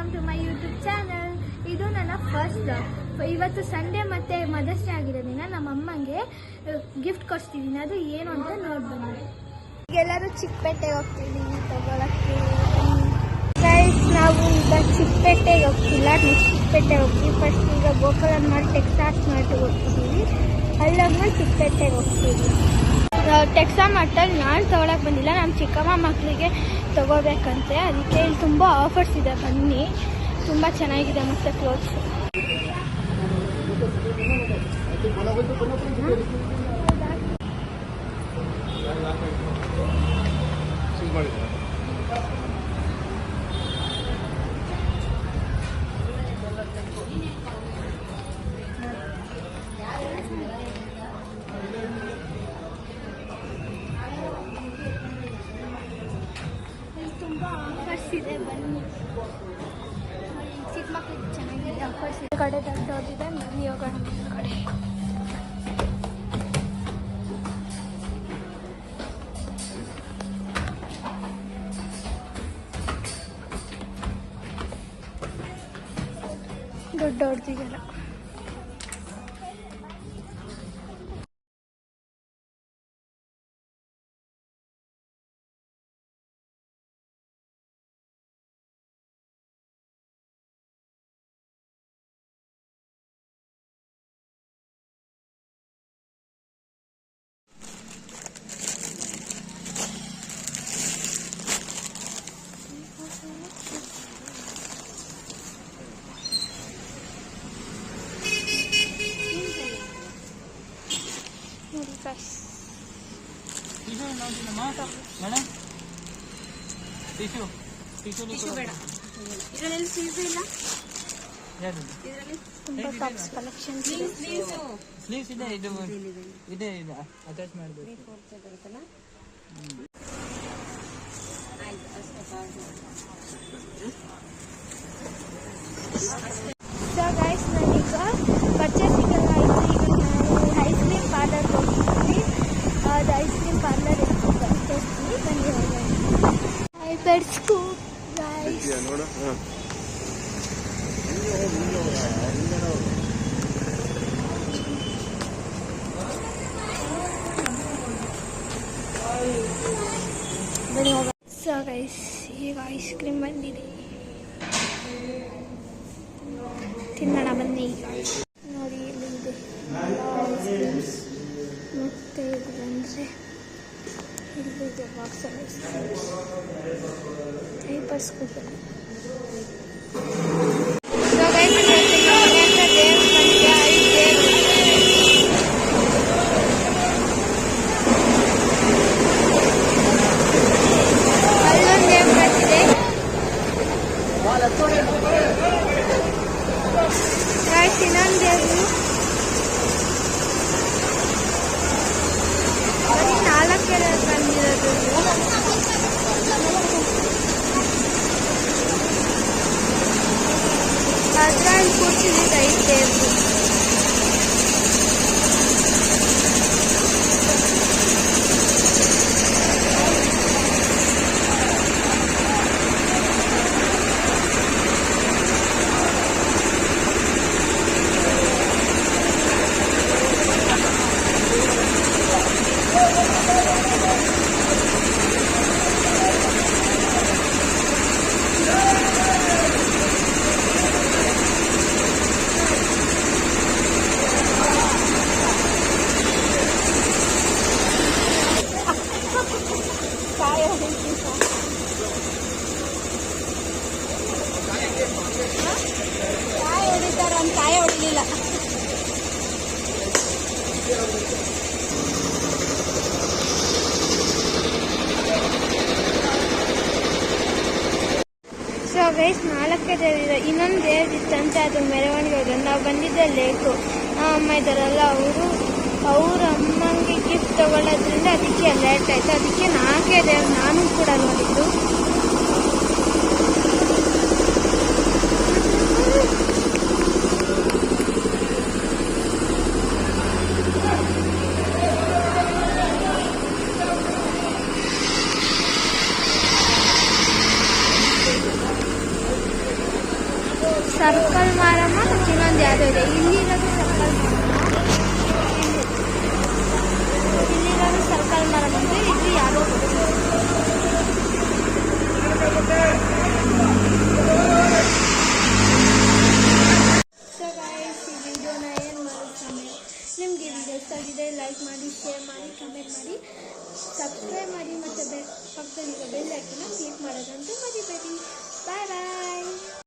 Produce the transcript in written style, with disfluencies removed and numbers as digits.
Welcome to my YouTube channel. ಇದು ನನ್ನ first ಇವತ್ತು ಸಂಡೇ ಮತ್ತು ಮದರ್ಸ್ ಡೇ ಆಗಿರೋದ್ರಿಂದ ನಮ್ಮ ಅಮ್ಮಂಗೆ ಗಿಫ್ಟ್ ಕೊಡ್ತಿದ್ದೀನಿ. ಅದು ಏನು ಅಂತ ನೋಡ್ಬನ್ನಿ. ಎಲ್ಲರೂ ಚಿಕ್ಕಪೇಟೆಗೆ ಹೋಗ್ತಿದ್ದೀವಿ ತಗೊಳಕ್ಕೆ. ಗೈಸ್, ನಾವು ಈಗ ಚಿಕ್ಕಪೇಟೆಗೆ ಹೋಗ್ತಿಲ್ಲ, ನೆಕ್ಸ್ಟ್ ಚಿಕ್ಕಪೇಟೆಗೆ ಹೋಗ್ತೀವಿ. ಫಸ್ಟ್ ಈಗ ಗೋಕುಲನ್ ಮಾಡಿ ಟೆಕ್ಸಾಸ್ ಮಾರ್ಟಿಗೆ ಹೋಗ್ತಿದ್ದೀವಿ. ಅಲ್ಲೊಂದು ಚಿಕ್ಕಪೇಟೆಗೆ ಹೋಗ್ತೀವಿ. ಟೆಕ್ಸಾ ಮಾರ್ಟಲ್ಲಿ ನಾನು ತೊಗೊಳಕ್ಕೆ ಬಂದಿಲ್ಲ, ನಮ್ಮ ಚಿಕ್ಕಮ್ಮ ಮಕ್ಕಳಿಗೆ ತೊಗೋಬೇಕಂತೆ. ಅದಕ್ಕೆ ಇಲ್ಲಿ ತುಂಬ ಆಫರ್ಸ್ ಇದೆ, ಬನ್ನಿ. ತುಂಬ ಚೆನ್ನಾಗಿದೆ ಮತ್ತು ಕ್ಲೋತ್ಸ್. ತುಂಬ ಆಫರ್ಸ್ ಇದೆ, ಬನ್ನಿ. ಚಿಕ್ಕ ಮಕ್ಕಳಿಗೆ ಚೆನ್ನಾಗಿದೆ ಆಫರ್ಸ್ ಇದೆ. ಕಡೆ ದೊಡ್ಡದಿದೆ, ಬನ್ನಿ ಹೋಗೋಣ ಕಡೆ. ದೊಡ್ಡದಿದೆಲ್ಲ. ಇದರಲ್ಲಿ ಸೀಸು ಇಲ್ಲ, ತುಂಬ ಟಾಪ್ಸ್ ಕಲೆಕ್ಷನ್. ಸ್ಲೀವ್ಸ್ ಇದೆ, ಇದು ಇದೆ, ಇದೆ ಅಟ್ಯಾಚ್ ಮಾಡಬೇಕು. ಸೊ ಗೈಸ್, ನಾನೀಗ ಪರ್ಚೇಸಿಂಗೆಲ್ಲ ಆಯಿತು. ಈಗ ನಾನು ಐಸ್ ಕ್ರೀಮ್ ಪಾರ್ಲರ್ಗೆ ಹೋಗ್ತಿದ್ದೀನಿ. ಅದು ಐಸ್ ಕ್ರೀಮ್ ಪಾರ್ಲರ್ ತೋರಿಸ್ತೀನಿ, ಬನ್ನಿ ಹೋಗೋಣ. IPad scoop guys. So guys, ಈಗ ಐಸ್ ಕ್ರೀಮ್ ಬಂದಿದೆ, ತಿನ್ನೋಣ ಬನ್ನಿ. ನೋಡಿ, ಇಲ್ಲಿ ಇದೆ ಐಸ್ ಕ್ರೀಮ್ಸ್. ಮತ್ತು ಇದು ಬಂದರೆ ಇಲ್ಲಿದೆ ಬಾಕ್ಸಲ್ಲಿ ಐಸ್ ಕ್ರೀಮ್ಸ್. ಐಪರ್ ಸ್ಕೂಪಲ್ಲಿ. ಸೊ ಗೈಸ್, ಮನೆ ಹತ್ರ ದೇವ್ರ ಬಂದಿದೆ. ಅಲ್ಲೊಂದು ದೇವ್ರ ಬಂದಿದೆ. ಗೈಸ್, ಇನ್ನೊಂದು ದೇವರು. ಬರೀ 4 ಬಂದಿರೋದು. ಅದ್ರಲ್ಲಿ ಕೂರ್ಸಿದ್ದು 5 ದೇವರು. ಕಾಯಿ ಹೊಡಿತಾರೆ, ಒಂದು ಕಾಯಿ ಹೊಡಿಲಿಲ್ಲ. So guys, 4 ದೇವರಿದೆ. ಇನ್ನೊಂದು ದೇವರಿತ್ತಂತೆ, ಅದು ಮೆರವಣಿಗೆ ಹೋಗೋದು. ನಾವು ಬಂದಿದ್ದೆ ಲೇಟು. ಅಮ್ಮ ಇದ್ದಾರಲ್ಲ, ಅವ್ರ ಅಮ್ಮಂಗೆ ಗಿಫ್ಟ್ ತಗೊಳ್ಳೋದ್ರಿಂದ ಅದಕ್ಕೆ ಲೇಟ್ ಆಯಿತು. ಅದಕ್ಕೆ 4 ದೇವ್ರು ನಾನು ಕೂಡ ನೋಡಿದ್ದು. ಸರ್ಕಲ್ ಮಾರಮ್ಮ ಮತ್ತು ಇನ್ನೊಂದು ಯಾವುದೋ ಇದೆ. ಇಲ್ಲಿರೋದು ಸರ್ಕಲ್ ಮಾರಮ್ಮ, ಇಲ್ಲಿರೋದು ಸರ್ಕಲ್ ಮಾರಮ್ಮ ಅಂದರೆ ಇದು ಯಾವುದೋ ಸೊ ಗೈಸ್, ಈ ವಿಡಿಯೋನ ಏನು ಮಾಡ್ತಾನೆ, ನಿಮಗೆ ವಿಡಿಯೋ ಇಷ್ಟ ಆಗಿದೆ ಲೈಕ್ ಮಾಡಿ, ಶೇರ್ ಮಾಡಿ, ಕಮೆಂಟ್ ಮಾಡಿ, ಸಬ್ಸ್ಕ್ರೈಬ್ ಮಾಡಿ ಮತ್ತು ಪಕ್ಕದಲ್ಲಿರೋ ಬೆಲ್ ಐಕನ್ನ ಕ್ಲಿಕ್ ಮಾಡೋದಂತೂ ಮರಿಬೇಡಿ. ಬಾಯ್ ಬಾಯ್.